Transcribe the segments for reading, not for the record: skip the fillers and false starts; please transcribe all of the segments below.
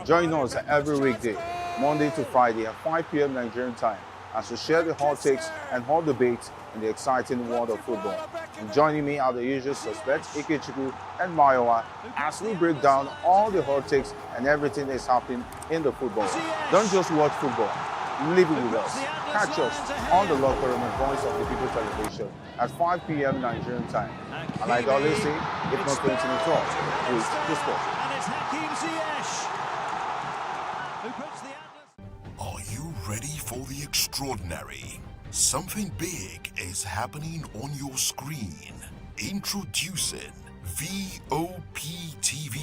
Join us every weekday, Monday to Friday at 5 p.m. Nigerian time, as we share the hot takes and hot debates in the exciting world of football. And joining me are the usual suspects, Ikechukwu and Mayowa, as we break down all the hot takes and everything that's happening in the football. Don't just watch football, live it with us. Catch us on the Locker Room and Voice of the People television at 5 p.m. Nigerian time. And like I always say, if not 20 minutes off, please the sport. Are you ready for the extraordinary? Something big is happening on your screen. Introducing VOP TV.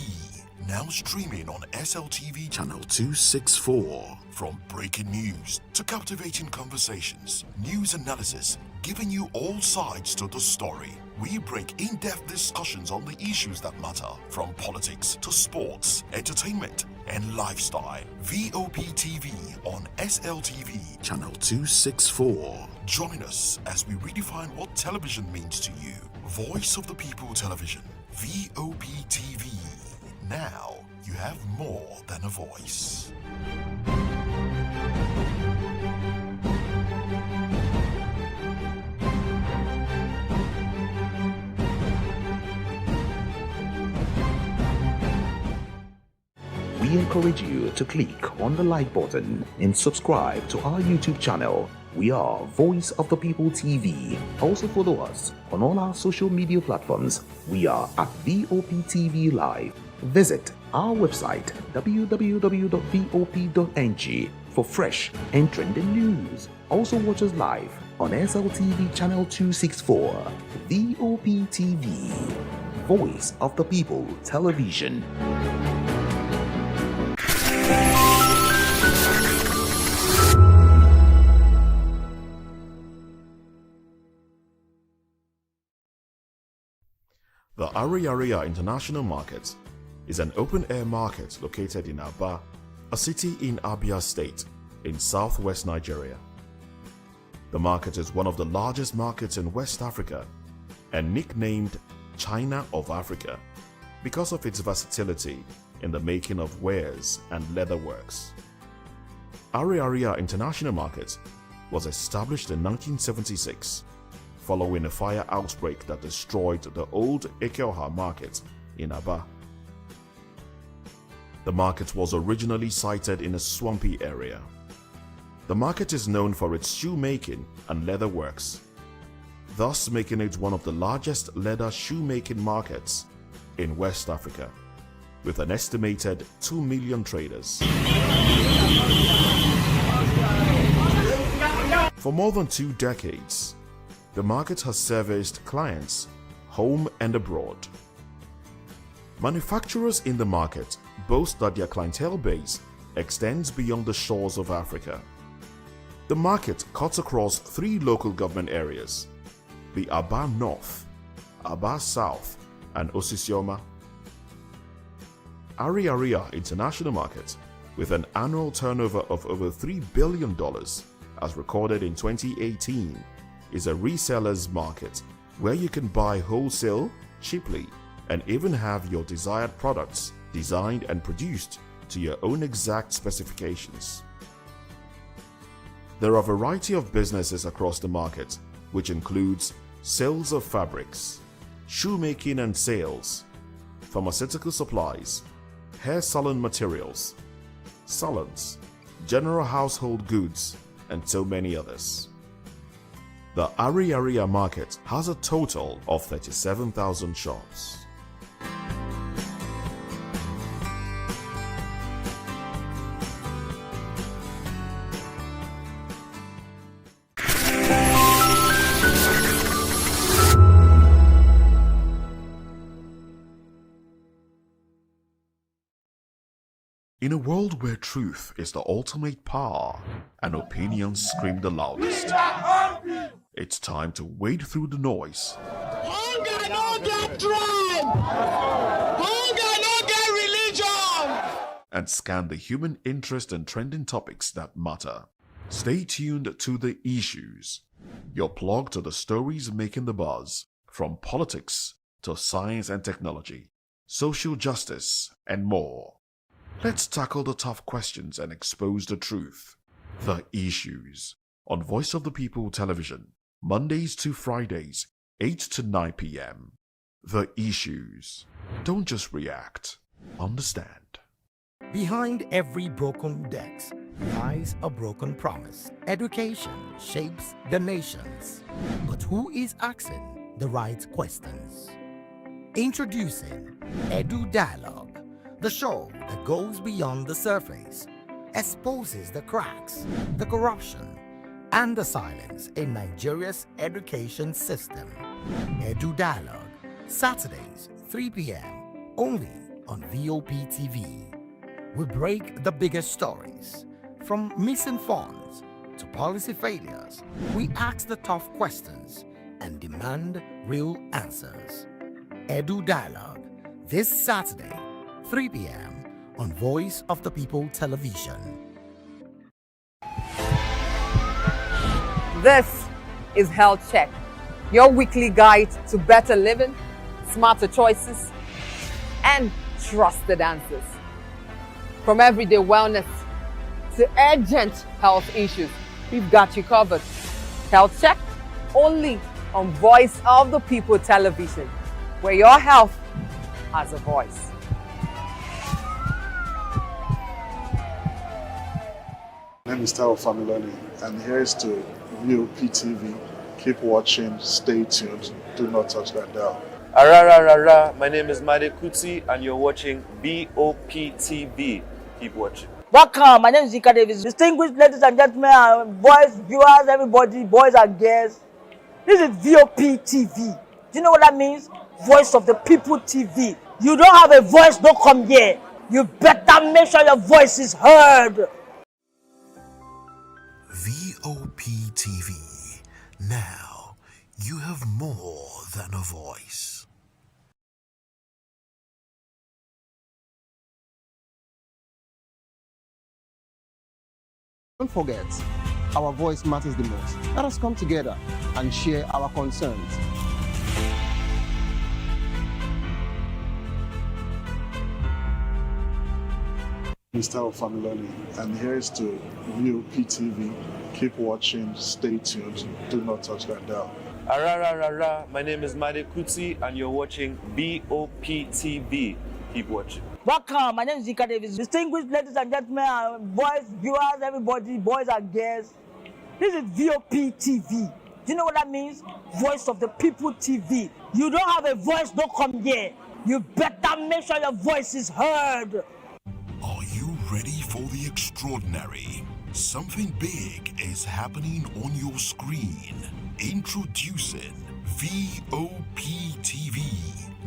Now streaming on SLTV channel 264. From breaking news to captivating conversations, news analysis, giving you all sides to the story. We break in-depth discussions on the issues that matter, from politics to sports, entertainment, and lifestyle. VOP TV on SLTV channel 264. Join us as we redefine what television means to you. Voice of the People Television, VOP TV. Now you have more than a voice. We encourage you to click on the like button and subscribe to our YouTube channel. We are Voice of the People TV. Also follow us on all our social media platforms. We are at VOP TV Live. Visit our website www.vop.ng for fresh and trending news. Also watch us live on SLTV channel 264. VOP TV, Voice of the People Television. The Arraigns International Market is an open-air market located in Aba, a city in Abia State in southwest Nigeria. The market is one of the largest markets in West Africa and nicknamed China of Africa because of its versatility in the making of wares and leatherworks. Arraigns International Market was established in 1976 following a fire outbreak that destroyed the old Ekeoha market in Aba. The market was originally sited in a swampy area. The market is known for its shoemaking and leatherworks, thus making it one of the largest leather shoemaking markets in West Africa, with an estimated 2 million traders. For more than 2 decades, the market has serviced clients home and abroad. Manufacturers in the market boast that their clientele base extends beyond the shores of Africa. The market cuts across 3 local government areas: the Aba North, Aba South, and Osisioma. Arraigns International Market, with an annual turnover of over $3 billion as recorded in 2018, is a reseller's market where you can buy wholesale cheaply and even have your desired products designed and produced to your own exact specifications. There are a variety of businesses across the market, which includes sales of fabrics, shoemaking and sales, pharmaceutical supplies, hair salon materials, salons, general household goods, and so many others. The Arraigns market has a total of 37,000 shops. In a world where truth is the ultimate power and opinions scream the loudest, it's time to wade through the noise. Hunger no get tribe! Hunger no get religion! And scan the human interest and trending topics that matter. Stay tuned to The Issues, your plug to the stories making the buzz, from politics to science and technology, social justice, and more. Let's tackle the tough questions and expose the truth. The Issues on Voice of the People Television, Mondays to Fridays, 8 to 9 p.m. The Issues. Don't just react, understand. Behind every broken desk lies a broken promise. Education shapes the nations. But who is asking the right questions? Introducing Edu Dialogue, the show that goes beyond the surface, exposes the cracks, the corruption, and the silence in Nigeria's education system. Edu Dialogue, Saturdays, 3 p.m., only on VOP TV. We break the biggest stories, from missing funds to policy failures. We ask the tough questions and demand real answers. Edu Dialogue, this Saturday, 3 p.m. on Voice of the People Television. This is Health Check, your weekly guide to better living, smarter choices, and trusted answers. From everyday wellness to urgent health issues, we've got you covered. Health Check, only on Voice of the People Television, where your health has a voice. My name is Malami, and here's to VOP TV. Keep watching, stay tuned, do not touch that dial. My name is Made Kuti, and you're watching VOP TV. Keep watching. Welcome, my name is Zika Davis. Distinguished ladies and gentlemen, boys, viewers, everybody, boys and girls. This is VOP TV. Do you know what that means? Voice of the People TV. You don't have a voice, don't come here. You better make sure your voice is heard. VOP TV. Now, you have more than a voice. Don't forget, our voice matters the most. Let us come together and share our concerns. Mr. Familani, and here's to VOP TV. Keep watching, stay tuned, do not touch that dial. My name is Made Kuti, and you're watching VOP TV. Keep watching. Welcome, my name is Zika Davis. Distinguished ladies and gentlemen, boys, viewers, everybody, boys and girls. This is VOP TV. Do you know what that means? Voice of the People TV. You don't have a voice, don't come here. You better make sure your voice is heard. Are you ready for the extraordinary? Something big is happening on your screen. Introducing VOP TV.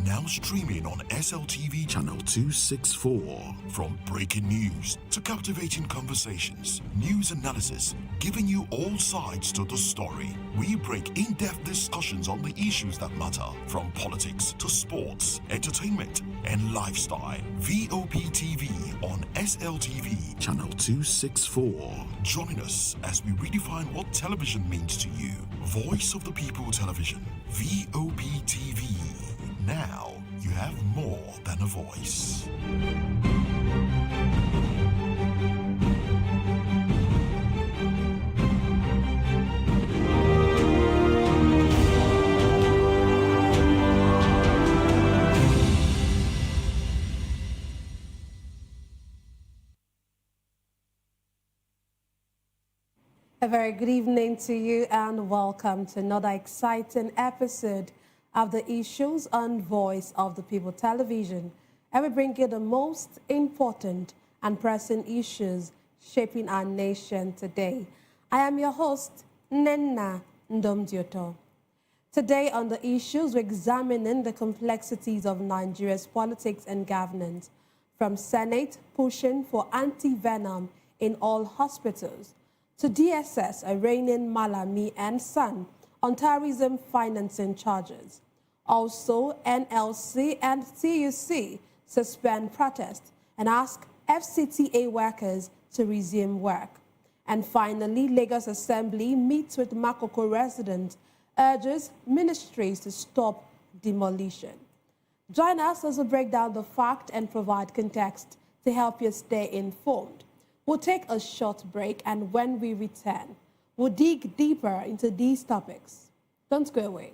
Now streaming on SLTV channel 264. From breaking news to captivating conversations, news analysis, giving you all sides to the story. We break in-depth discussions on the issues that matter, from politics to sports, entertainment, and lifestyle. VOP TV on SLTV channel 264. Join us as we redefine what television means to you. Voice of the People Television, VOP TV. Now you have more than a voice. A very good evening to you and welcome to another exciting episode of the Issues on Voice of the People Television, and we bring you the most important and pressing issues shaping our nation today. I am your host, Nenna Ndomdioto. Today on the Issues, we're examining the complexities of Nigeria's politics and governance, from Senate pushing for anti-venom in all hospitals, to DSS arraigning Malami and Son on terrorism financing charges. Also, NLC and TUC suspend protest and ask FCTA workers to resume work. And finally, Lagos Assembly meets with Makoko residents, urges ministries to stop demolition. Join us as we break down the fact and provide context to help you stay informed. We'll take a short break, and when we return, we'll dig deeper into these topics. Don't go away.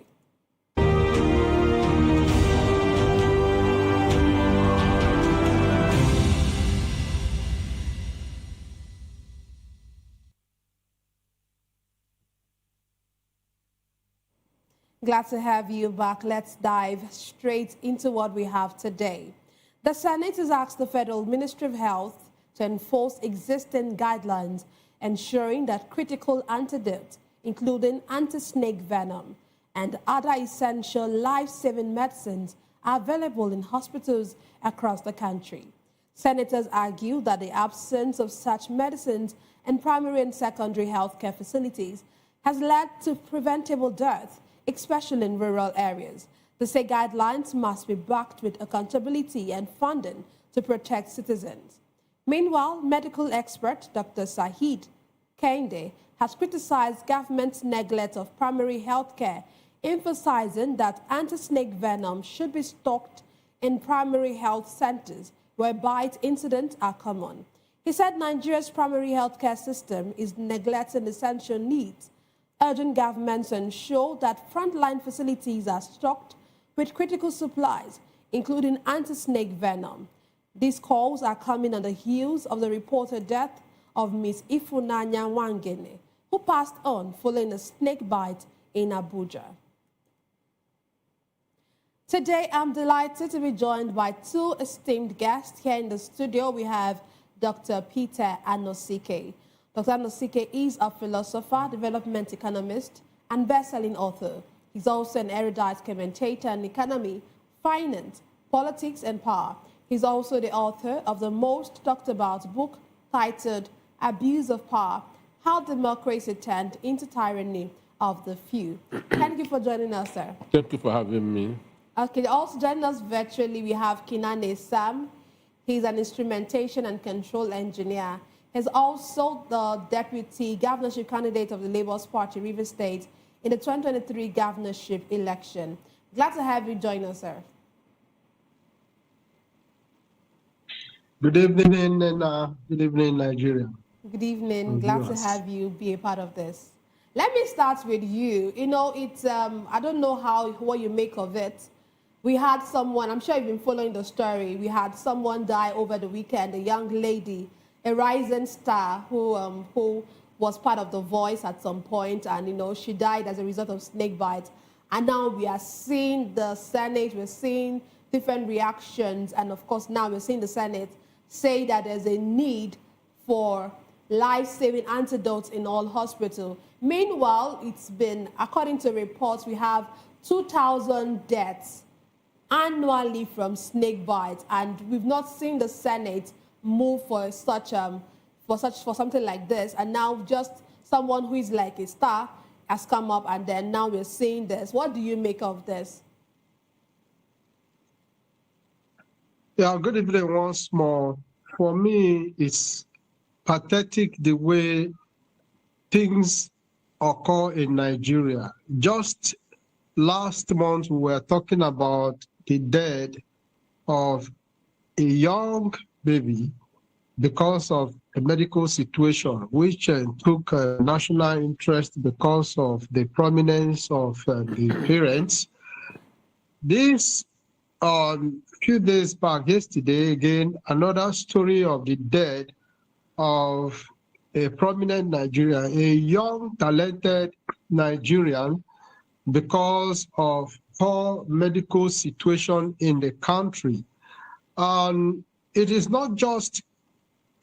Glad to have you back. Let's dive straight into what we have today. The Senate has asked the Federal Ministry of Health to enforce existing guidelines, ensuring that critical antidotes, including anti-snake venom and other essential life-saving medicines, are available in hospitals across the country. Senators argue that the absence of such medicines in primary and secondary healthcare facilities has led to preventable death, especially in rural areas. They say guidelines must be backed with accountability and funding to protect citizens. Meanwhile, medical expert Dr. Sahid Kende has criticized government's neglect of primary health care, emphasizing that anti-snake venom should be stocked in primary health centers where bite incidents are common. He said Nigeria's primary health care system is neglecting essential needs, urging governments to ensure that frontline facilities are stocked with critical supplies, including anti-snake venom. These calls are coming on the heels of the reported death of Ms. Ifunanya Wangene, who passed on following a snake bite in Abuja. Today, I'm delighted to be joined by two esteemed guests here in the studio. We have Dr. Peter Anosike. Dr. Anosike is a philosopher, development economist, and best-selling author. He's also an erudite commentator on economy, finance, politics, and power. He's also the author of the most talked about book titled Abuse of Power, How Democracy Turned into Tyranny of the Few. Thank you for joining us, sir. Thank you for having me. Okay, also joining us virtually, we have Kinane Sam. He's an instrumentation and control engineer. He's also the deputy governorship candidate of the Labour Party, Rivers State, in the 2023 governorship election. Glad to have you join us, sir. Good evening, and good evening, Nigeria. Good evening. Glad to have you be a part of this. Let me start with you. You know, it's I don't know what you make of it. We had someone, I'm sure you've been following the story. We had someone die over the weekend, a young lady, a rising star who was part of The Voice at some point, and you know she died as a result of snake bite. And now we are seeing the Senate, we're seeing different reactions, and of course now we're seeing the Senate say that there's a need for life-saving antidotes in all hospitals. Meanwhile, it's been, according to reports, we have 2,000 deaths annually from snake bites, and we've not seen the Senate move for something like this. And now just someone who is like a star has come up, and then now we're seeing this. What do you make of this? Yeah, good evening once more. For me, it's pathetic the way things occur in Nigeria. Just last month, we were talking about the death of a young baby because of a medical situation, which took national interest because of the prominence of the parents. This, a few days back, yesterday, again, another story of the death of a prominent Nigerian, a young, talented Nigerian, because of poor medical situation in the country. It is not just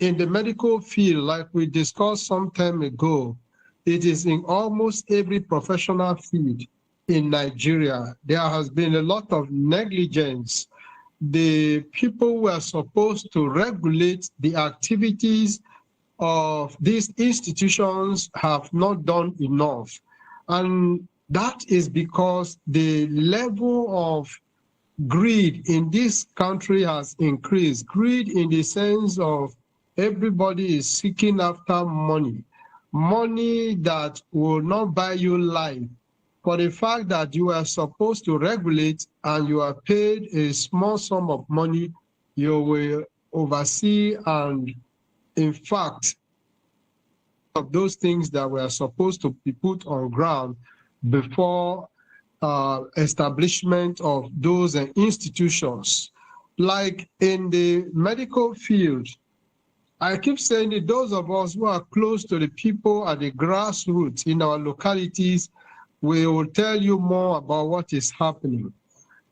in the medical field, like we discussed some time ago. It is in almost every professional field in Nigeria. There has been a lot of negligence. The people who are supposed to regulate the activities of these institutions have not done enough. And that is because the level of greed in this country has increased. Greed in the sense of everybody is seeking after money, money that will not buy you life. For the fact that you are supposed to regulate and you are paid a small sum of money, you will oversee and, in fact, of those things that were supposed to be put on ground before establishment of those institutions. Like in the medical field, I keep saying that those of us who are close to the people at the grassroots in our localities, we will tell you more about what is happening.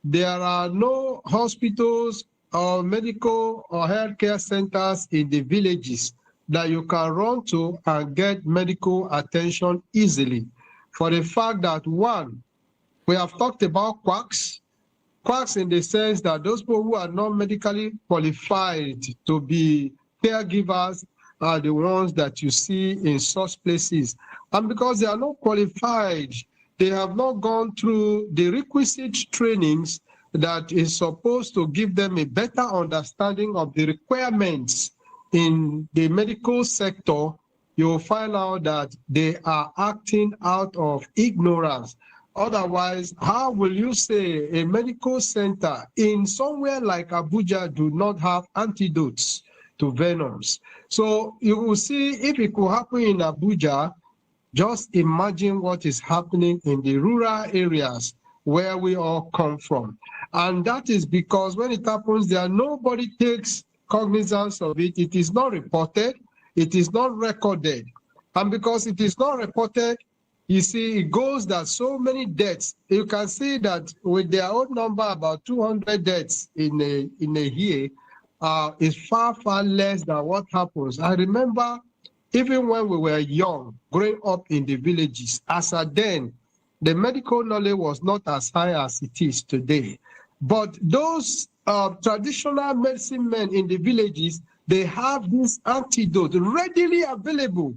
There are no hospitals or medical or healthcare centers in the villages that you can run to and get medical attention easily. For the fact that, one, we have talked about quacks in the sense that those people who are not medically qualified to be caregivers are the ones that you see in such places. And because they are not qualified, they have not gone through the requisite trainings that is supposed to give them a better understanding of the requirements in the medical sector, you'll find out that they are acting out of ignorance. Otherwise, how will you say a medical center in somewhere like Abuja do not have antidotes to venoms? So you will see if it could happen in Abuja, just imagine what is happening in the rural areas where we all come from. And that is because when it happens there, nobody takes cognizance of it. It is not reported. It is not recorded. And because it is not reported, you see, it goes that so many deaths. You can see that with their own number, about 200 deaths in a year is far, far less than what happens. I remember even when we were young, growing up in the villages, as at then, the medical knowledge was not as high as it is today. But those traditional medicine men in the villages, they have this antidote readily available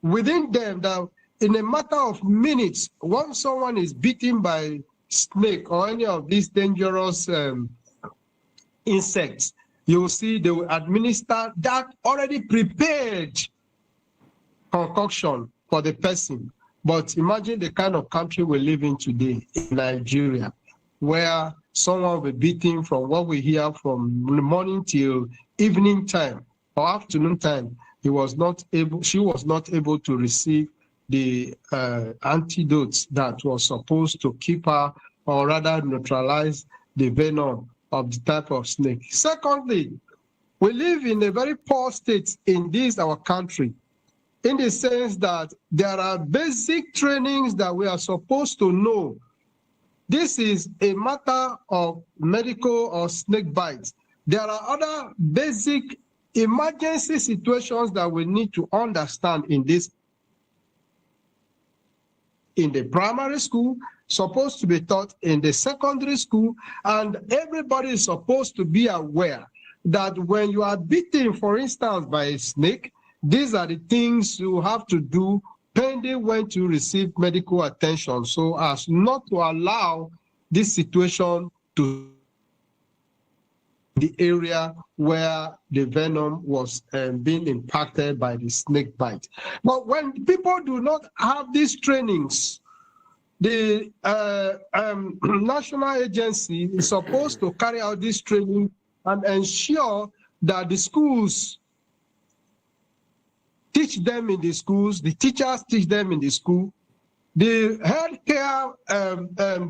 within them that in a matter of minutes, once someone is bitten by snake or any of these dangerous insects, you will see they will administer that already prepared concoction for the person. But imagine the kind of country we live in today, in Nigeria, where someone will be beaten from what we hear from the morning till evening time or afternoon time. She was not able to receive the antidotes that was supposed to keep her, or rather neutralize the venom of the type of snake. Secondly, we live in a very poor state in this our country, in the sense that there are basic trainings that we are supposed to know. This is a matter of medical or snake bites. There are other basic emergency situations that we need to understand in this. In the primary school, supposed to be taught in the secondary school, and everybody is supposed to be aware that when you are bitten, for instance, by a snake, these are the things you have to do pending when to receive medical attention, so as not to allow this situation to the area where the venom was being impacted by the snake bite. But when people do not have these trainings, the national agency is supposed to carry out this training and ensure that the schools teach them in the schools, the teachers teach them in the school, the healthcare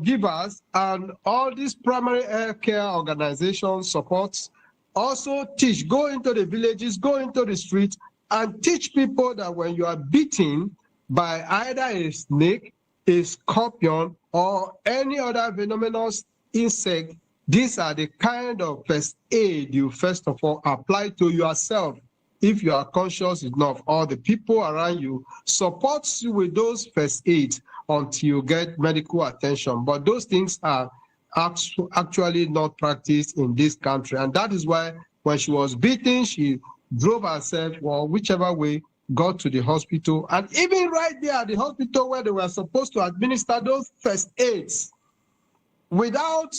givers and all these primary healthcare organizations supports also teach, go into the villages, go into the streets and teach people that when you are bitten by either a snake, a scorpion or any other venomous insect, these are the kind of first aid you first of all apply to yourself. If you are conscious enough, or the people around you supports you with those first aids until you get medical attention. But those things are actually not practiced in this country. And that is why when she was beaten, she drove herself, or whichever way, got to the hospital. And even right there at the hospital where they were supposed to administer those first aids, without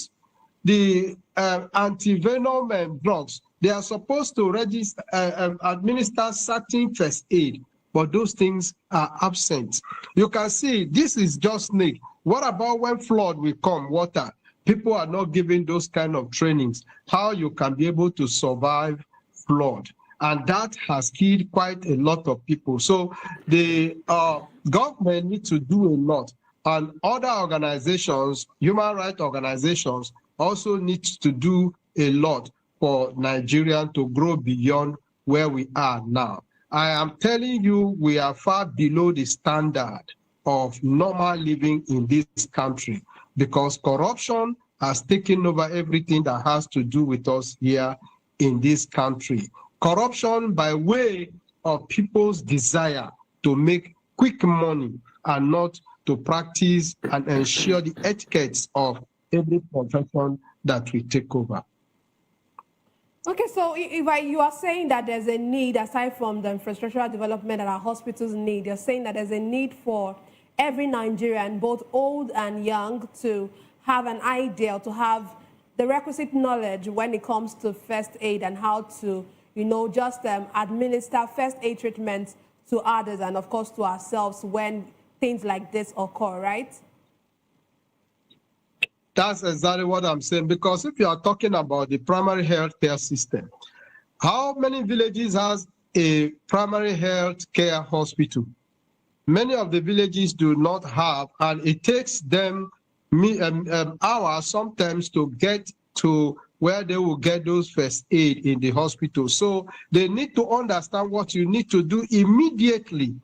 the anti-venom drugs, they are supposed to register, administer certain first aid, but those things are absent. You can see this is just snake. What about when flood will come, water? People are not given those kind of trainings, how you can be able to survive flood. And that has killed quite a lot of people. So the government needs to do a lot. And other organizations, human rights organizations, also need to do a lot for Nigeria to grow beyond where we are now. I am telling you, we are far below the standard of normal living in this country because corruption has taken over everything that has to do with us here in this country. Corruption by way of people's desire to make quick money and not to practice and ensure the etiquettes of every profession that we take over. Okay, so if you are saying that there's a need, aside from the infrastructural development that our hospitals need, you're saying that there's a need for every Nigerian, both old and young, to have an idea, to have the requisite knowledge when it comes to first aid and how to, just administer first aid treatments to others and, of course, to ourselves when things like this occur, right? That's exactly what I'm saying, because if you are talking about the primary health care system, how many villages has a primary health care hospital? Many of the villages do not have, and it takes them hours sometimes to get to where they will get those first aid in the hospital. So they need to understand what you need to do immediately.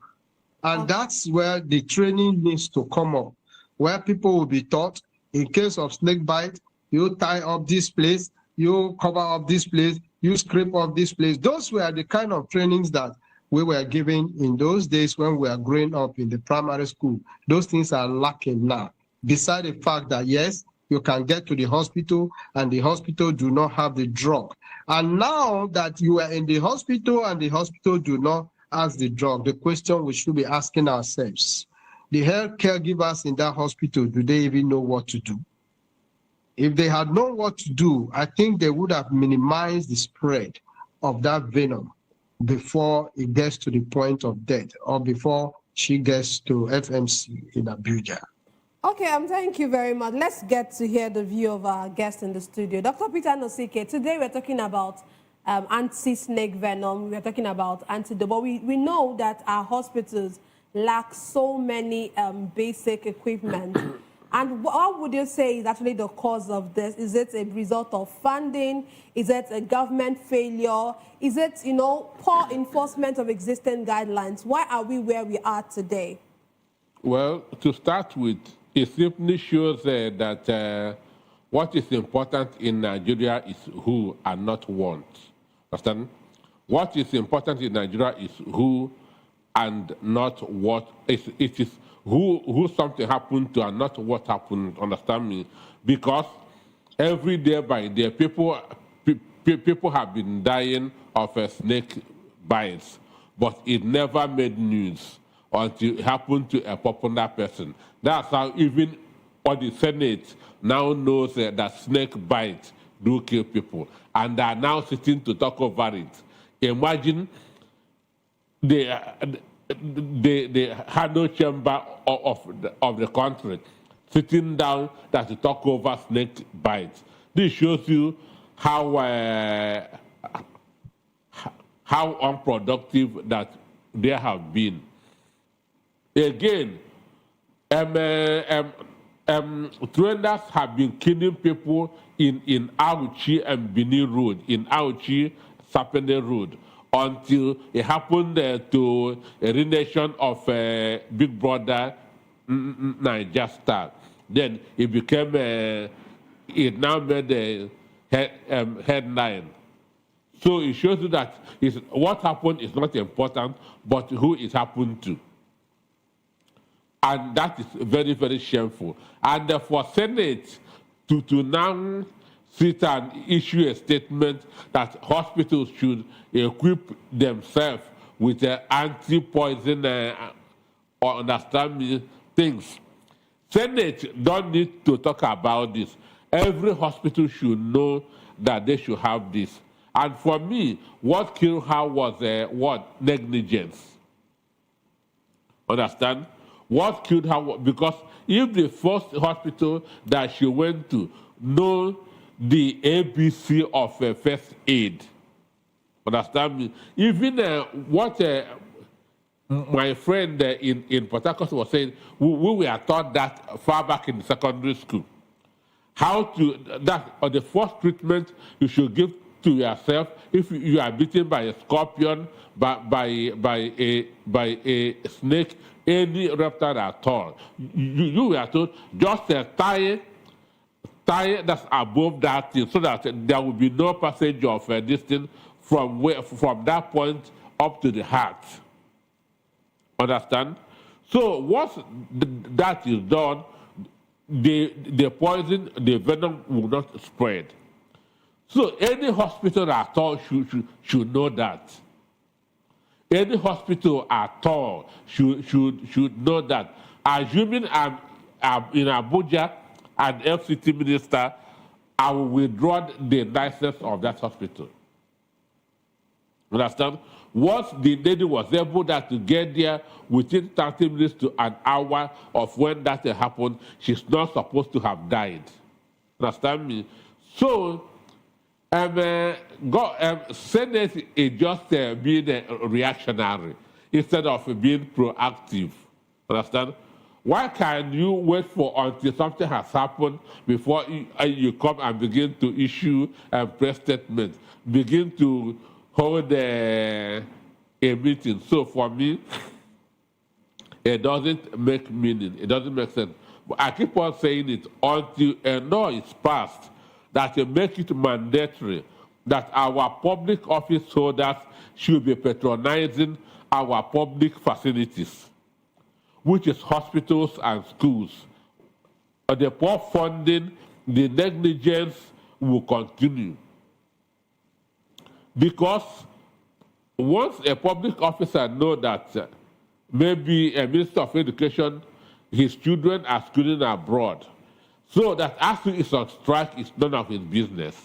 And that's where the training needs to come up, where people will be taught, in case of snake bite, you tie up this place, you cover up this place, you scrape up this place. Those were the kind of trainings that we were given in those days when we were growing up in the primary school. Those things are lacking now. Beside the fact that, yes, you can get to the hospital and the hospital do not have the drug. And now that you are in the hospital and the hospital do not have the drug, the question we should be asking ourselves, the health caregivers in that hospital, do they even know what to do? If they had known what to do, I think they would have minimized the spread of that venom before it gets to the point of death or before she gets to FMC in Abuja. Okay, thank you very much. Let's get to hear the view of our guest in the studio. Dr. Peter Nosike, today we're talking about anti-snake venom. We're talking about antidote. But we know that our hospitals lack so many basic equipment. And what would you say is actually the cause of this? Is it a result of funding? Is it a government failure? Is it, poor enforcement of existing guidelines? Why are we where we are today? Well, to start with, it simply shows that what is important in Nigeria is who and not want. Understand? What is important in Nigeria is who and not what. It is who something happened to and not what happened, understand me? Because every day by day, people have been dying of snake bites, but it never made news until it happened to a popular person. That's how even all the Senate now knows that snake bites do kill people, and they are now sitting to talk over it. Imagine they had no chamber of the country sitting down that to talk over snake bites. This shows you how unproductive that they have been. Again, trainers have been killing people in Auchi and Bini Road, in Auchi, Sapende Road, until it happened to a renation of Big Brother Niger Star. Then it became, it now made a headline. So it shows you that what happened is not important, but who it happened to. And that is very, very shameful. And for Senate to now sit and issue a statement that hospitals should equip themselves with anti-poison or understand me things. Senate don't need to talk about this. Every hospital should know that they should have this. And for me, what killed her was what? Negligence. Understand? What killed her? Because if the first hospital that she went to know the ABC of first aid. Understand me? Even what my friend in Port Harcourt was saying, we were taught that far back in secondary school. How to, that or the first treatment you should give to yourself if you are bitten by a scorpion, by a snake, any reptile at all. You were told just tie that's above that thing so that there will be no passage of this thing from that point up to the heart. Understand? So once that is done, the poison, the venom will not spread. So any hospital at all should know that. Any hospital at all should know that. Assuming I'm in Abuja, an FCT minister, I will withdraw the license of that hospital. Understand? Once the lady was able to get there within 30 minutes to an hour of when that happened, she's not supposed to have died. Understand me? So, Senate is just being reactionary instead of being proactive. Understand? Why can you wait for until something has happened before you come and begin to issue a press statement, begin to hold a meeting? So for me, it doesn't make meaning. It doesn't make sense. But I keep on saying it until a law is passed that will make it mandatory that our public office holders should be patronizing our public facilities, which is hospitals and schools. The poor funding, the negligence will continue. Because once a public officer knows that maybe a minister of education, his children are schooling abroad, so that ASU is on strike is none of his business.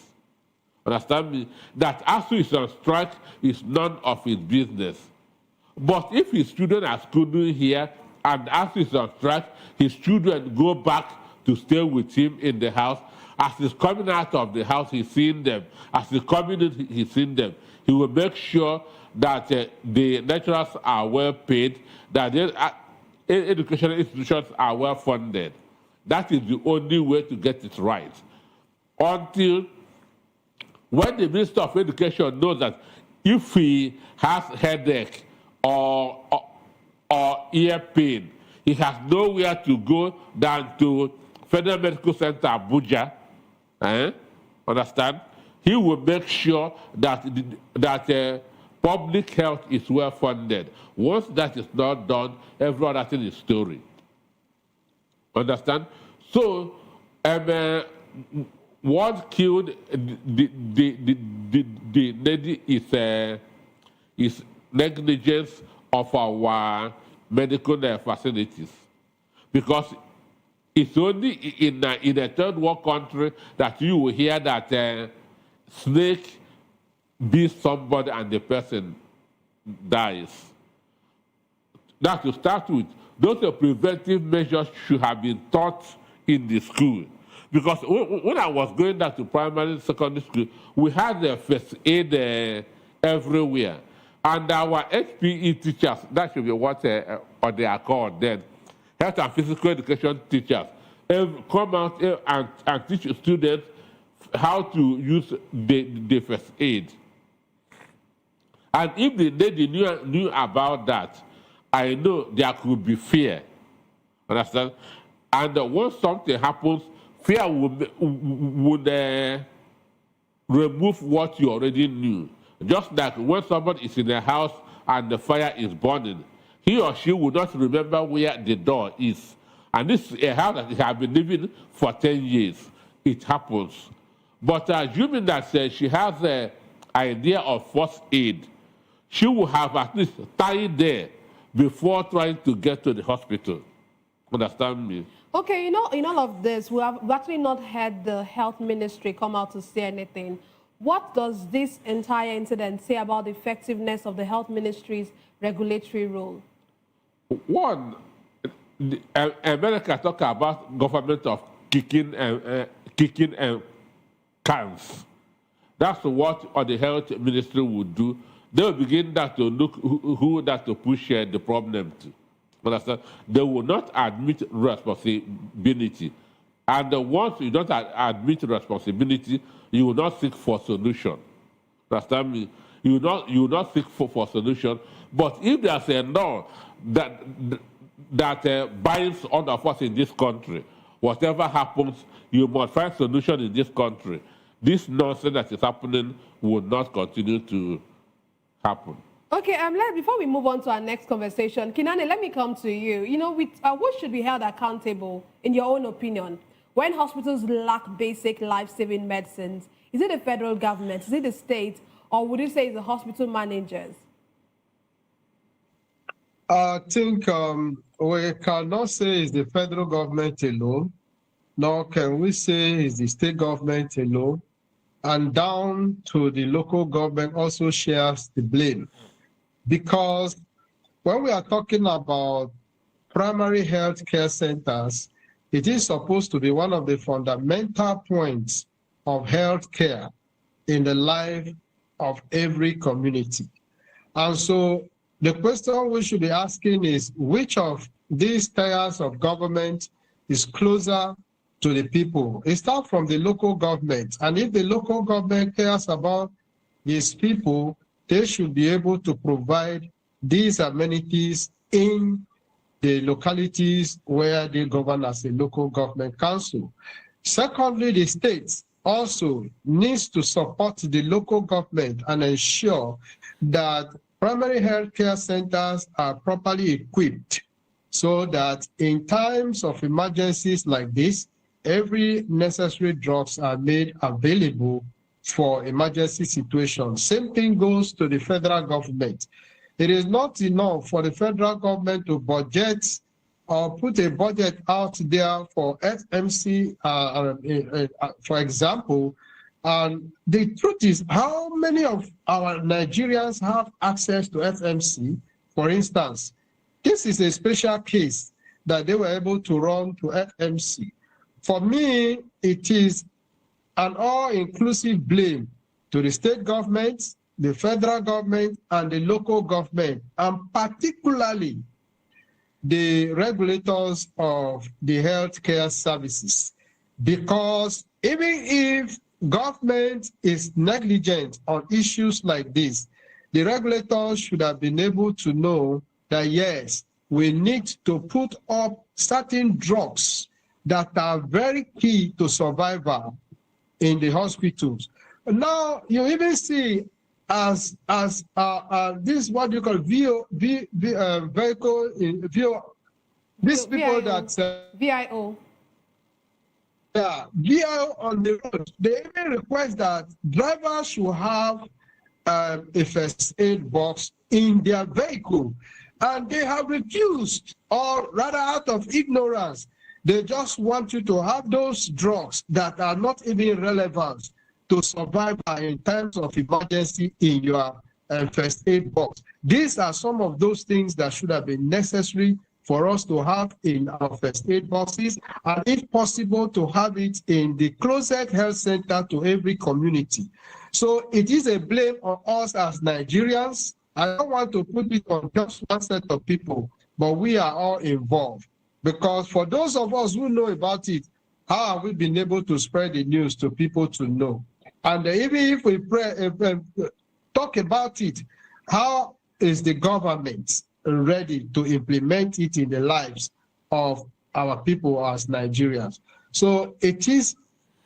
Understand me? That ASU is on strike is none of his business. But if his children are schooling here and ASU is on strike, his children go back to stay with him in the house. As he's coming out of the house, he's seeing them. As he's coming in, he's seeing them. He will make sure that the lecturers are well paid, that the educational institutions are well funded. That is the only way to get it right. Until when the Minister of Education knows that if he has headache or ear pain, he has nowhere to go than to Federal Medical Center Abuja. Understand? He will make sure that public health is well funded. Once that is not done, every other thing is story. Understand? So, what killed the lady is negligence of our medical facilities. Because it's only in a third world country that you will hear that snake beats somebody and the person dies. Now, to start with, those preventive measures should have been taught in the school. Because when I was going back to primary and secondary school, we had the first aid everywhere. And our HPE teachers, that should be what or they are called then, health and physical education teachers, come out and teach students how to use the first aid. And if the lady knew about that, I know there could be fear. Understand? And once something happens, fear would remove what you already knew. Just like when somebody is in a house and the fire is burning, he or she will not remember where the door is. And this is a house that they have been living for 10 years. It happens. But assuming that she has an idea of first aid, she will have at least tied there before trying to get to the hospital. Understand me? Okay, in all of this, we have actually not had the health ministry come out to say anything. What does this entire incident say about the effectiveness of the health ministry's regulatory role? One, America talk about government of kicking kicking cans. That's what the health ministry would do. They will begin that to look who that to push the problem to. Understand? They will not admit responsibility. And once you don't admit responsibility, you will not seek for solution. Understand me? You will not seek for solution. But if there's a law that binds all of us in this country, whatever happens, you must find solution in this country. This nonsense that is happening will not continue to happen. Okay, before we move on to our next conversation, Kinane, let me come to you. You know, who should be held accountable, in your own opinion, when hospitals lack basic life-saving medicines? Is it the federal government? Is it the state? Or would you say it's the hospital managers? I think we cannot say it's the federal government alone, nor can we say it's the state government alone, and down to the local government also shares the blame. Because when we are talking about primary health care centers, it is supposed to be one of the fundamental points of health care in the life of every community. And so the question we should be asking is, which of these tiers of government is closer to the people? It starts from the local government. And if the local government cares about its people, they should be able to provide these amenities in the localities where they govern as a local government council. Secondly, the states also needs to support the local government and ensure that primary health care centers are properly equipped so that in times of emergencies like this, every necessary drugs are made available for emergency situations. Same thing goes to the federal government. It is not enough for the federal government to budget or put a budget out there for FMC, for example. And the truth is, how many of our Nigerians have access to FMC? For instance, this is a special case that they were able to run to FMC. For me, it is an all-inclusive blame to the state government, the federal government, and the local government, and particularly the regulators of the healthcare services. Because even if government is negligent on issues like this, the regulators should have been able to know that, yes, we need to put up certain drugs that are very key to survival in the hospitals. Now, you even see as this, what you call vehicle, these people that VIO. Yeah, VIO on the road. They even request that drivers should have a first aid box in their vehicle, and they have refused, or rather out of ignorance, they just want you to have those drugs that are not even relevant to survive in times of emergency in your first aid box. These are some of those things that should have been necessary for us to have in our first aid boxes, and if possible, to have it in the closest health center to every community. So it is a blame on us as Nigerians. I don't want to put it on just one set of people, but we are all involved. Because for those of us who know about it, how have we been able to spread the news to people to know? And even if we talk about it, how is the government ready to implement it in the lives of our people as Nigerians? So it is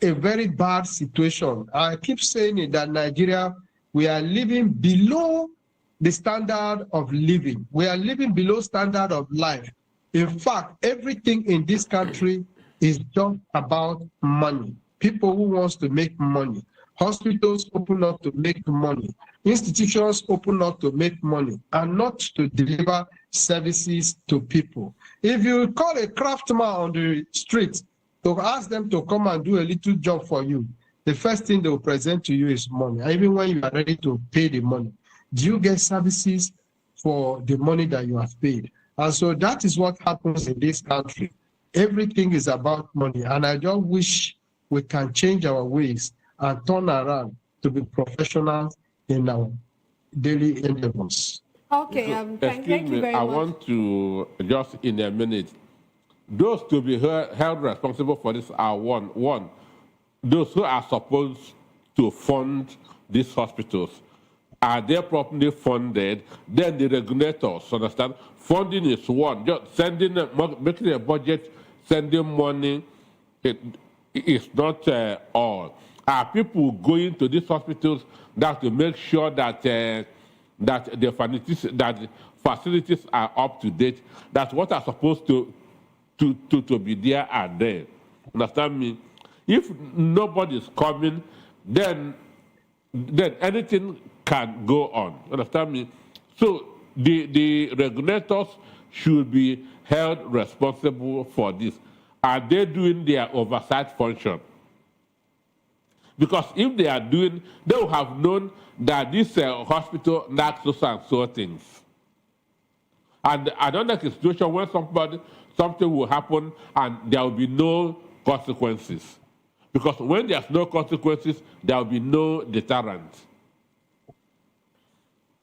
a very bad situation. I keep saying it, that Nigeria, we are living below the standard of living. We are living below standard of life. In fact, everything in this country is just about money. People who wants to make money. Hospitals open up to make money. Institutions open up to make money and not to deliver services to people. If you call a craftsman on the street to ask them to come and do a little job for you, the first thing they will present to you is money. And even when you are ready to pay the money, do you get services for the money that you have paid? And so that is what happens in this country. Everything is about money. And I just wish we can change our ways and turn around to be professionals in our daily endeavors. Okay, thank you very I much. want to just in a minute. Those to be held responsible for this are one, those who are supposed to fund these hospitals. Are they properly funded? Then the regulators, understand? Funding is one. Just sending, making a budget, sending money, it is not all. Are people going to these hospitals that to make sure that that the facilities are up to date? That what are supposed to be there are there. Understand me? If nobody is coming, then anything can go on. Understand me? So the regulators should be held responsible for this. Are they doing their oversight function? Because if they are doing, they will have known that this hospital lacks so and so things. And I don't like a situation where something will happen and there will be no consequences. Because when there's no consequences, there will be no deterrent.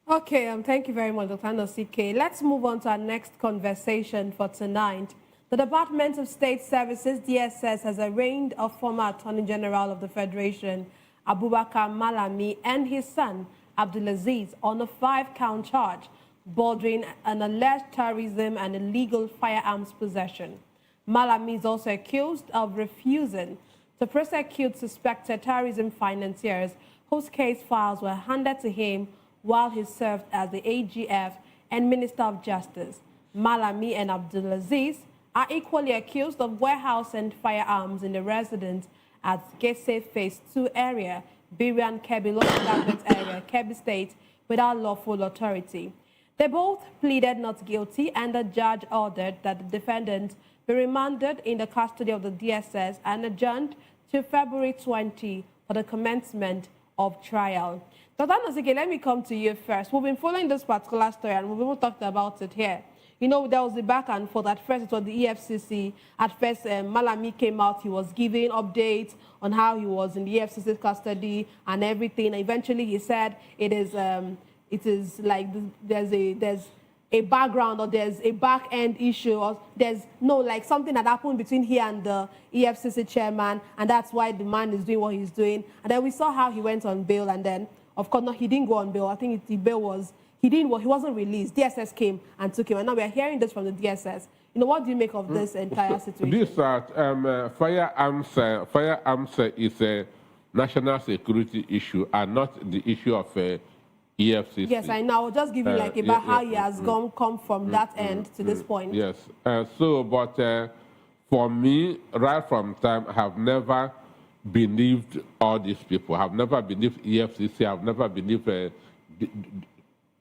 Okay, thank you very much, Dr. Anosike. Let's move on to our next conversation for tonight. The Department of State Services, DSS, has arraigned a former Attorney General of the Federation, Abubakar Malami, and his son, Abdulaziz, on a 5-count charge bordering an alleged terrorism and illegal firearms possession. Malami is also accused of refusing to prosecute suspected terrorism financiers whose case files were handed to him while he served as the AGF and Minister of Justice. Malami and Abdulaziz are equally accused of warehousing firearms in the residence at Gese Phase 2 area, Birian Kebbi local government area, Kebbi State, without lawful authority. They both pleaded not guilty, and the judge ordered that the defendants be remanded in the custody of the DSS and adjourned to February 20 for the commencement of trial. Dr. Anosike, let me come to you first. We've been following this particular story, and we've even talked about it here. You know, there was the back and forth. At first, it was the EFCC. At first, Malami came out. He was giving updates on how he was in the EFCC custody and everything. And eventually, he said it is like there's a background, or there's a back end issue, or there's like something that happened between he and the EFCC chairman, and that's why the man is doing what he's doing. And then we saw how he went on bail, and then of course, no, he didn't go on bail. I think the bail was. He wasn't released. DSS came and took him, and now we are hearing this from the DSS. You know, what do you make of this entire situation? This firearms is a national security issue and not the issue of EFCC. Yes, I know. I'll just give you about how he has come from that end to this point. Yes. But for me, right from time, I have never believed all these people. I have never believed EFCC. I have never believed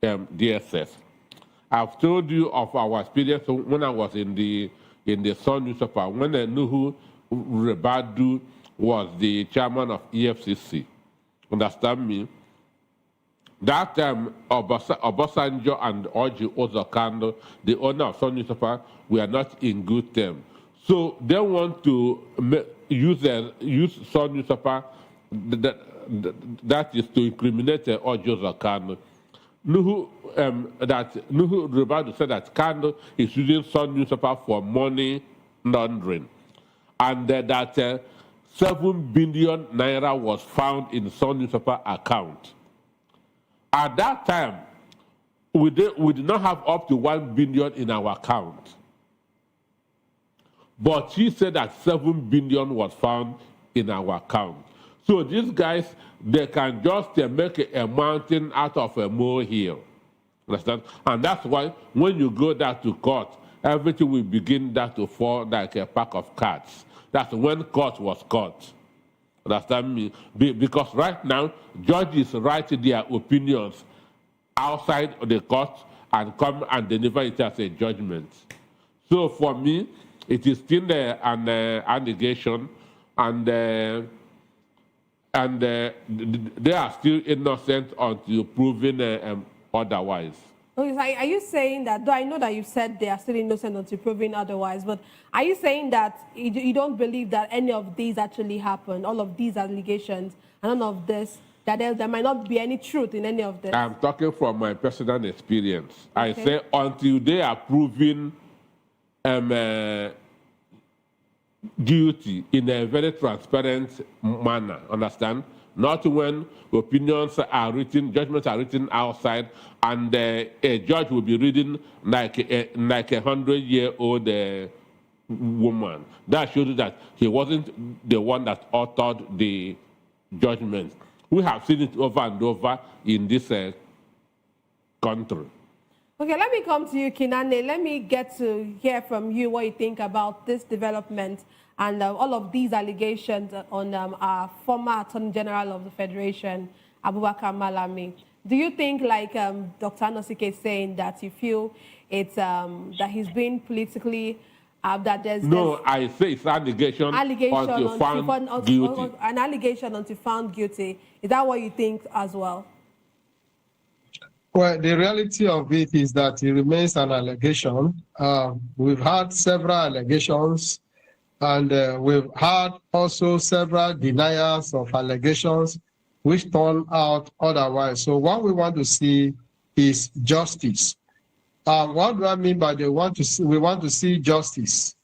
DSS. I've told you of our experience when I was in the Sun newspaper, when Nuhu Rebadu was the chairman of EFCC. Understand me? That time, Obasanjo and Orji Ozokando, the owner of Sun newspaper, were not in good terms. So they want to use Sun newspaper that is to incriminate Orji Ozokando. Nuhu Rebadu said that Kando is using Sun newspaper for money laundering, and that 7 billion naira was found in Sun newspaper account. At that time, we did not have up to 1 billion in our account. But he said that 7 billion was found in our account. So these guys, they can just make a mountain out of a molehill. Understand? And that's why when you go down to court, everything will begin to fall like a pack of cards. That's when court was caught. Understand me? Because right now, judges write their opinions outside of the court and come and deliver it as a judgment. So for me, it is still an allegation, and they are still innocent until proven otherwise. Okay, so are you saying that, though I know that you said they are still innocent until proven otherwise, but are you saying that you don't believe that any of these actually happened, all of these allegations, and none of this, that there might not be any truth in any of this? I'm talking from my personal experience. Okay. I say until they are proven guilty in a very transparent manner, understand? Not when opinions are written, judgments are written outside, and a judge will be reading like a 100-year-old woman. That shows you that he wasn't the one that authored the judgment. We have seen it over and over in this country. Okay, let me come to you, Kinane. Let me get to hear from you what you think about this development and all of these allegations on our former Attorney General of the Federation, Abubakar Malami. Do you think, like Dr. Anosike is saying, that you feel it's that he's been politically that there's no, I say it's allegation until found guilty. An allegation until found guilty. Is that what you think as well? Well, the reality of it is that it remains an allegation. We've had several allegations, and we've had also several denials of allegations, which turn out otherwise. So what we want to see is justice. What do I mean by we want to see justice?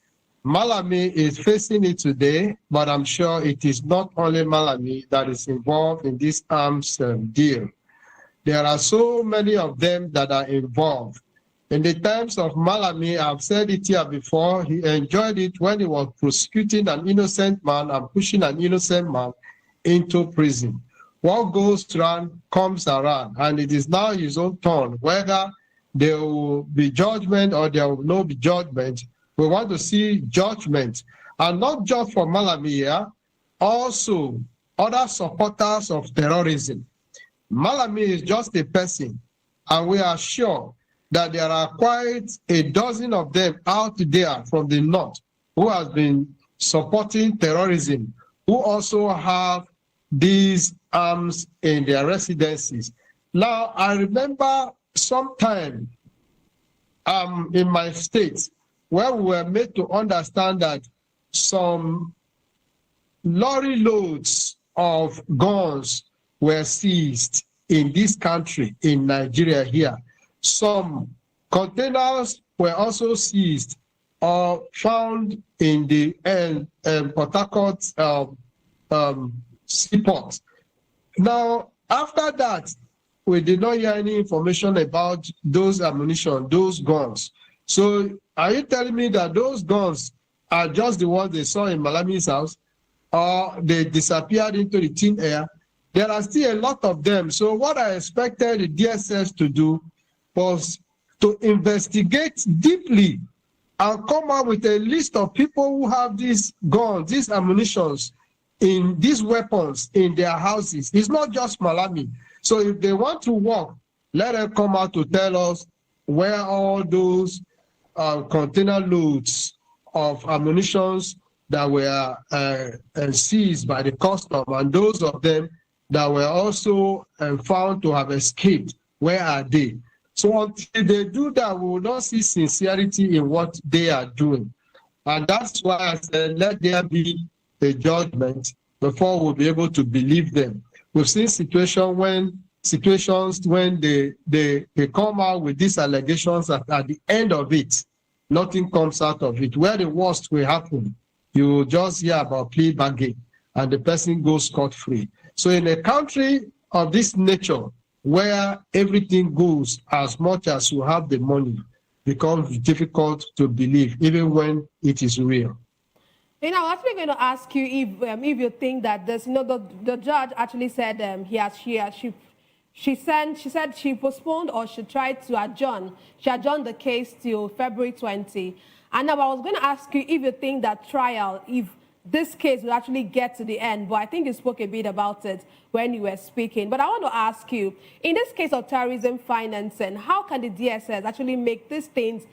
Malami is facing it today, but I'm sure it is not only Malami that is involved in this arms deal. There are so many of them that are involved. In the times of Malami, I've said it here before, he enjoyed it when he was prosecuting an innocent man and pushing an innocent man into prison. What goes around comes around, and it is now his own turn, whether there will be judgment or there will not be judgment. We want to see judgment, and not just for Malami here, also other supporters of terrorism. Malami is just a person, and we are sure that there are quite a dozen of them out there from the north who has been supporting terrorism, who also have these arms in their residences. Now, I remember sometime in my state where we were made to understand that some lorry loads of guns were seized in this country, in Nigeria here. Some containers were also seized or found in the Port Harcourt seaport. Now, after that, we did not hear any information about those ammunition, those guns. So are you telling me that those guns are just the ones they saw in Malami's house, or they disappeared into the thin air? There are still a lot of them. So what I expected the DSS to do was to investigate deeply and come up with a list of people who have these guns, these ammunitions, in these weapons in their houses. It's not just Malami. So if they want to work, let them come out to tell us where all those container loads of ammunitions that were seized by the custom, and those of them that were also found to have escaped, where are they? So until they do that, we will not see sincerity in what they are doing. And that's why I said, let there be a judgment before we'll be able to believe them. We've seen situations when they come out with these allegations at the end of it, nothing comes out of it. Where the worst will happen, you will just hear about plea bargain and the person goes scot-free. So in a country of this nature, where everything goes as much as you have the money, becomes difficult to believe, even when it is real. And I'm actually going to ask you if you think that this, the judge actually said she said she postponed or she tried to adjourn. She adjourned the case till February 20. And now I was going to ask you if you think that trial, if this case will actually get to the end, but I think you spoke a bit about it when you were speaking. But I want to ask you, in this case of terrorism financing, how can the DSS actually make these things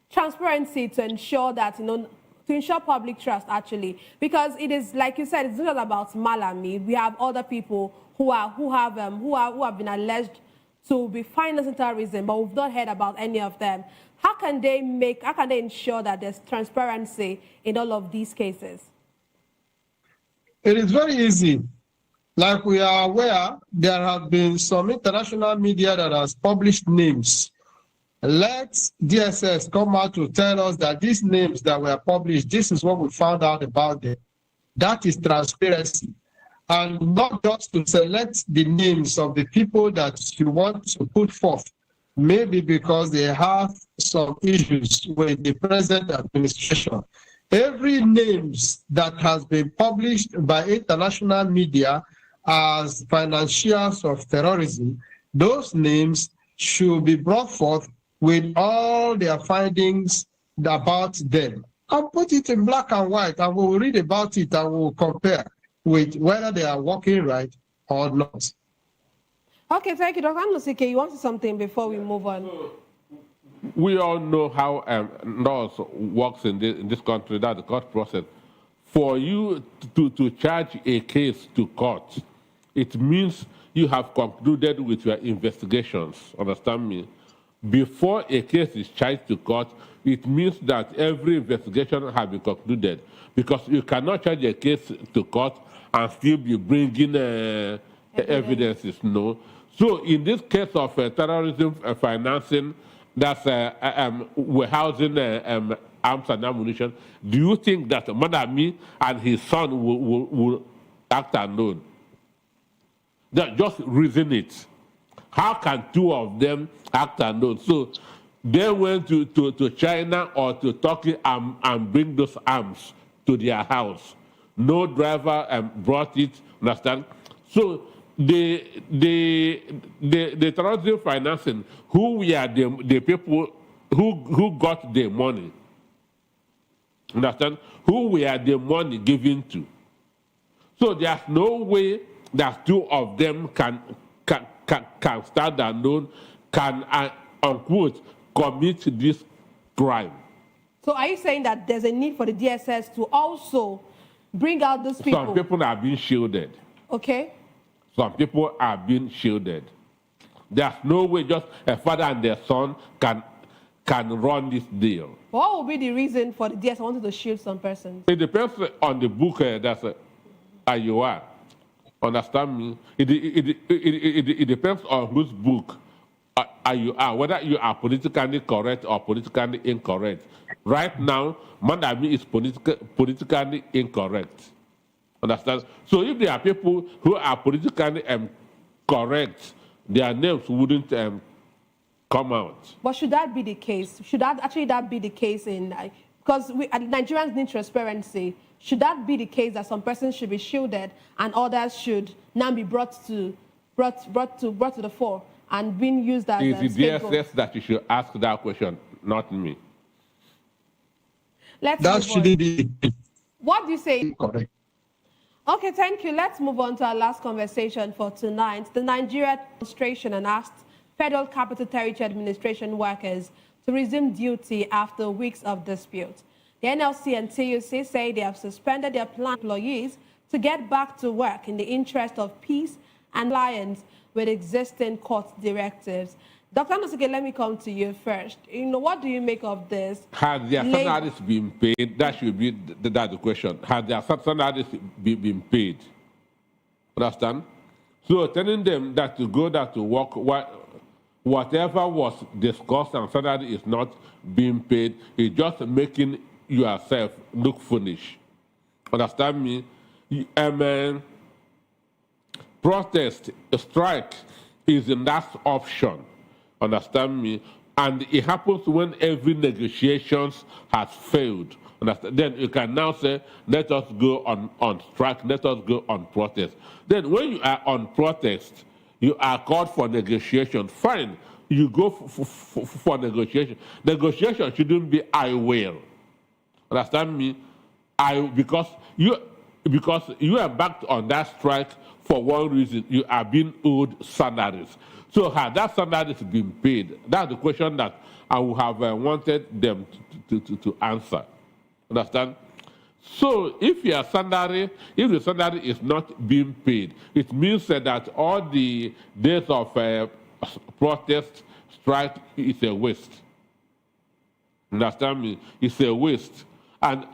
transparency to ensure that, to ensure public trust, actually? Because it is, like you said, it's not about Malami. We have other people who have been alleged to be financing terrorism, but we've not heard about any of them. How can they ensure that there's transparency in all of these cases? It is very easy. Like we are aware, there have been some international media that has published names. Let DSS come out to tell us that these names that were published, this is what we found out about them. That is transparency. And not just to select the names of the people that you want to put forth, maybe because they have some issues with the present administration. Every names that has been published by international media as financiers of terrorism, those names should be brought forth with all their findings about them. I'll put it in black and white, and we'll read about it and we'll compare with whether they are working right or not. Okay, thank you. Dr. Anosike, you want to say something before we move on? We all know how laws works in this country, that's the court process. For you to charge a case to court, it means you have concluded with your investigations, understand me? Before a case is charged to court, it means that every investigation has been concluded, because you cannot charge a case to court and still be bringing evidences, no? So in this case of terrorism financing, that's warehousing arms and ammunition, do you think that Malami and his son will act unknown? Just reason it. How can two of them act unknown? So they went to China or to Turkey and bring those arms to their house. No driver brought it, understand? So the terrorism financing, who were the people who got the money? Understand? Who were the money given to? So there's no way that two of them can stand alone, can unquote commit this crime. So are you saying that there's a need for the DSS to also bring out those people? Some people are being shielded. Okay. Some people are being shielded. There's no way just a father and their son can run this deal. What would be the reason for the DSS wanting to shield some persons? It depends on the book that's you are. Understand me? It depends on whose book you are, whether you are politically correct or politically incorrect. Right now, Malami is politically incorrect. Understand? So if there are people who are politically correct, their names wouldn't come out. But should that be the case? Should that be the case in, because Nigerians need transparency. Should that be the case that some persons should be shielded and others should now be brought to the fore and being used as It's the DSS that you should ask that question, not me. That shouldn't be. What do you say? Correct. Okay, thank you. Let's move on to our last conversation for tonight. The Nigeria demonstration and asked Federal Capital Territory Administration workers to resume duty after weeks of dispute. The NLC and TUC say they have suspended their planned employees to get back to work in the interest of peace and compliance with existing court directives. Dr. Anosike, let me come to you first. What do you make of this? Has their salaries been paid? That should be the question. Has their salaries been paid? Understand? So telling them that to go there to work, whatever was discussed and salary is not being paid, is just making yourself look foolish. Understand me? Protest, strike is the last option. Understand me? And it happens when every negotiations has failed. Understand? Then you can now say, let us go on strike, let us go on protest. Then when you are on protest, you are called for negotiation. Fine, you go for negotiation. Negotiation shouldn't be I will. Understand me? Because you embarked on that strike for one reason, you are being owed salaries. So had that salaries been paid? That's the question that I would have wanted them to answer. Understand? So if the salary is not being paid, it means that all the days of protest, strike is a waste. Understand me? It's a waste. And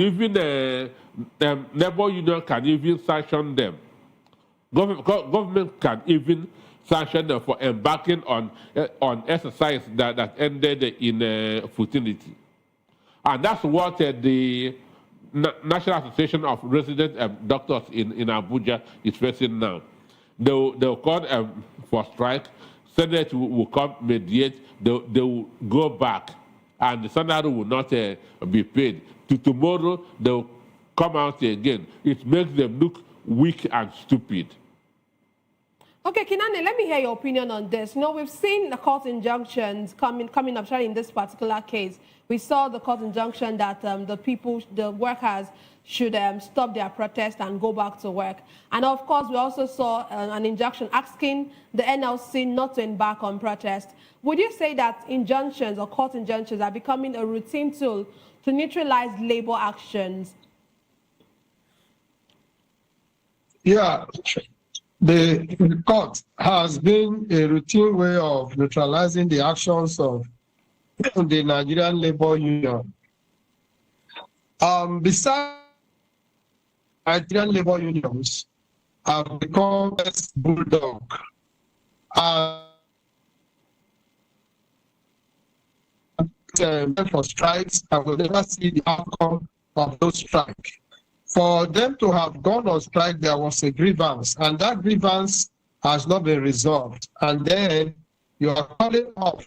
even the labor union can even sanction them. Government can even sanction them for embarking on exercise that ended in futility. And that's what the National Association of Resident Doctors in Abuja is facing now. They'll call for strike. Senate will come mediate. They will go back, and the salary will not be paid. Tomorrow they'll come out again. It makes them look weak and stupid. Okay, Kinane, let me hear your opinion on this. You know, we've seen the court injunctions coming up, sorry, in this particular case. We saw the court injunction that the workers should stop their protest and go back to work. And of course, we also saw an injunction asking the NLC not to embark on protest. Would you say that injunctions or court injunctions are becoming a routine tool to neutralize labor actions? Yeah. The court has been a routine way of neutralizing the actions of the Nigerian labor union. Besides, Nigerian labor unions have become a bulldog. For strikes, and will never see the outcome of those strikes. For them to have gone on strike, there was a grievance, and that grievance has not been resolved. And then you are calling off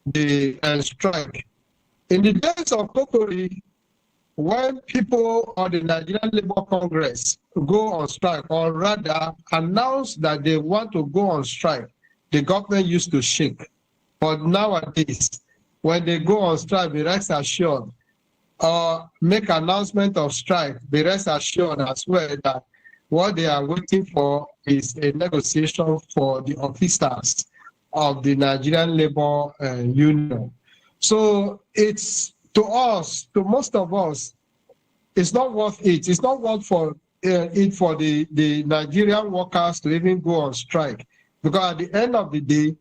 the strike. In the days of Kokori, when people on the Nigerian Labour Congress go on strike, or rather announce that they want to go on strike, the government used to shake. But nowadays, when they go on strike, be rest assured, or make announcement of strike, be rest assured as well that what they are waiting for is a negotiation for the officers of the Nigerian Labour Union. So it's, to us, to most of us, it's not worth it. It's not worth for it for the Nigerian workers to even go on strike, because at the end of the day,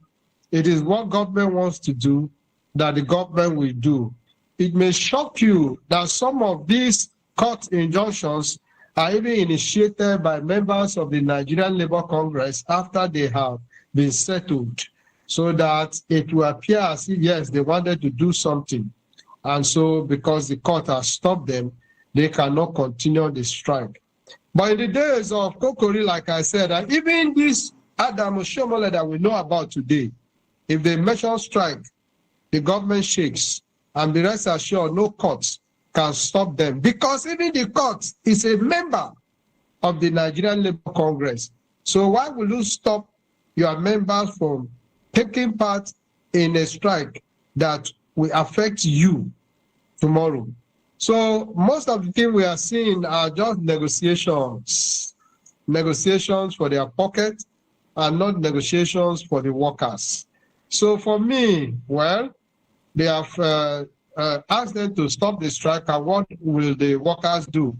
it is what government wants to do that the government will do. It may shock you that some of these court injunctions are even initiated by members of the Nigerian Labour Congress after they have been settled, so that it will appear as if, yes, they wanted to do something. And so, because the court has stopped them, they cannot continue the strike. But in the days of Kokori, like I said, and even this Adam Oshomole that we know about today, if they mention strike, the government shakes. And be rest assured, no court can stop them, because even the court is a member of the Nigerian Labour Congress. So why will you stop your members from taking part in a strike that will affect you tomorrow? So most of the things we are seeing are just negotiations for their pocket, and not negotiations for the workers. So for me, well, they have asked them to stop the strike, and what will the workers do?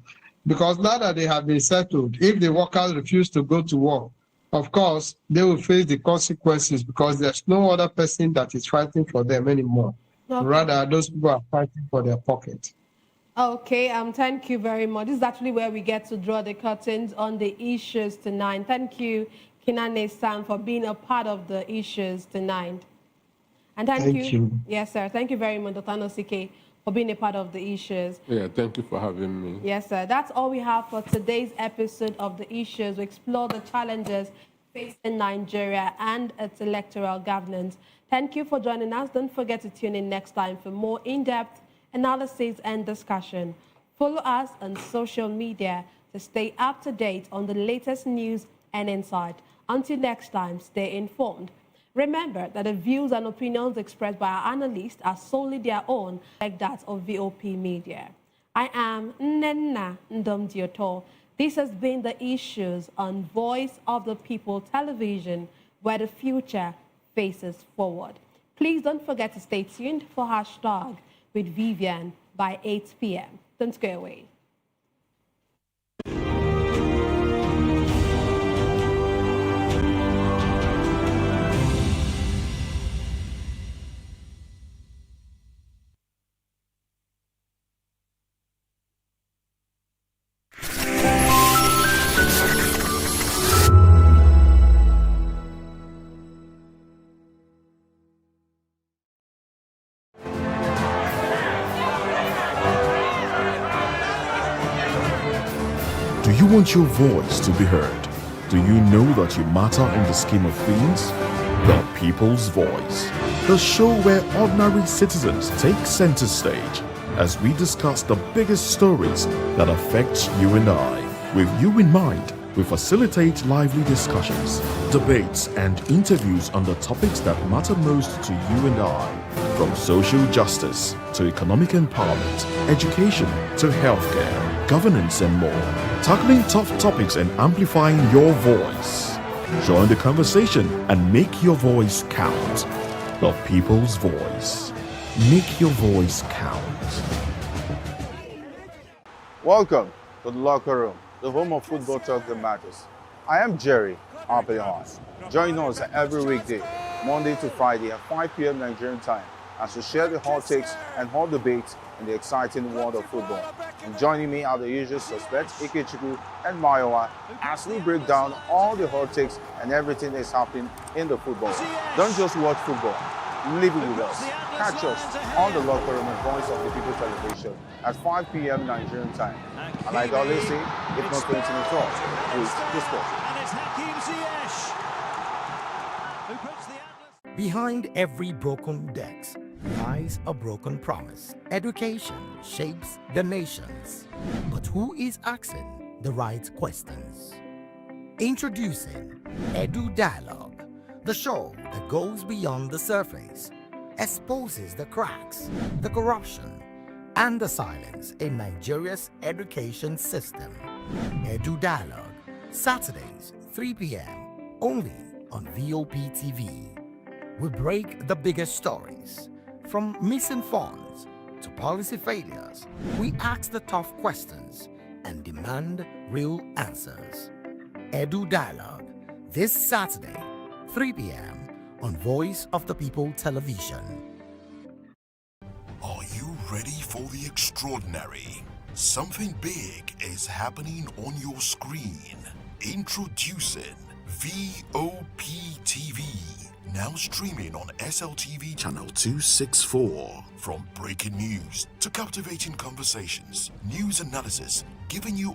Because now that they have been settled, if the workers refuse to go to work, of course, they will face the consequences, because there's no other person that is fighting for them anymore. Okay. Rather, those people are fighting for their pocket. Okay, thank you very much. This is actually where we get to draw the curtains on the issues tonight. Thank you, Kinane Sam, for being a part of the issues tonight. And thank you. Yes, sir. Thank you very much, Dr. Anosike, for being a part of the issues. Yeah, thank you for having me. Yes, sir. That's all we have for today's episode of the issues. We explore the challenges facing Nigeria and its electoral governance. Thank you for joining us. Don't forget to tune in next time for more in-depth analysis and discussion. Follow us on social media to stay up to date on the latest news and insight. Until next time, stay informed. Remember that the views and opinions expressed by our analysts are solely their own, like that of VOP Media. I am Nnenna Ndomdioto. This has been the issues on Voice of the People Television, where the future faces forward. Please don't forget to stay tuned for Hashtag with Vivian by 8 p.m. Don't go away. Do you want your voice to be heard? Do you know that you matter in the scheme of things? The People's Voice, the show where ordinary citizens take center stage as we discuss the biggest stories that affect you and I. With you in mind, we facilitate lively discussions, debates, and interviews on the topics that matter most to you and I, from social justice to economic empowerment, education to healthcare, governance, and more, tackling tough topics and amplifying your voice. Join the conversation and make your voice count. The People's Voice. Make your voice count. Welcome to the locker room, the home of football talk that matters. I am Jerry Arraigns. Join us every weekday, Monday to Friday at 5 p.m. Nigerian time, as we share the hot takes and hot debates in the exciting world of football. And joining me are the usual suspects, Ikechukwu and Mayowa, as we break down all the hot takes and everything that's happening in the football. Don't just watch football, live it with us. Catch us on the locker room and Voice of the People television at 5 p.m. Nigerian time. And like I always say, if not 20 minutes off, please discuss. Behind every broken desk lies a broken promise. Education shapes the nations. But who is asking the right questions? Introducing Edu Dialogue, the show that goes beyond the surface, exposes the cracks, the corruption, and the silence in Nigeria's education system. Edu Dialogue, Saturdays, 3 p.m., only on VOP TV. We break the biggest stories, from missing funds to policy failures. We ask the tough questions and demand real answers. Edu Dialogue, this Saturday, 3 p.m. on Voice of the People television. Are you ready for the extraordinary? Something big is happening on your screen. Introducing VOP TV. Now streaming on SLTV channel 264. From breaking news to captivating conversations, news analysis, giving you